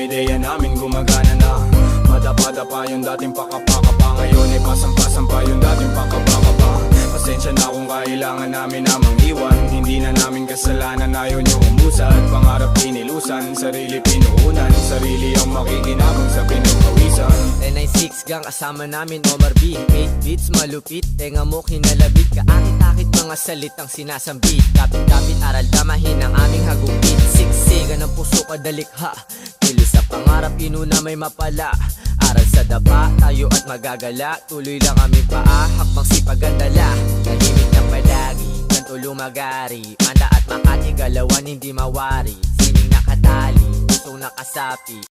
ideya namin gumagana na. Madapa-dapa yung dating pakapakapa, ngayon ay pasang-pasang pa yung dating pakapakapa. Pasensya na kung kailangan namin na mangiwan, hindi na namin kasalanan, ayaw nyo umusad. Pangarap pinilusan, sarili pinuunan, sarili ang makikinabang sa pinagpawisan. 996 gang kasama namin Omar B, 8 beats malupit, tenga mo kinalabit. Kaakit-akit mga salitang sinasambit, kapit-kapit aral damahin ang aming hagupit. Siksigan ng puso kadalikha, kilos sa pangarap inuna may mapala. Aral sa dapa, tayo at magagala, tuloy lang aming paa, hakbang sipag at dala. Tahimik ng palagi, ganto lumagari, Manda at Makati, galawan hindi mawari. Sining nakatali, pusong nakasapi.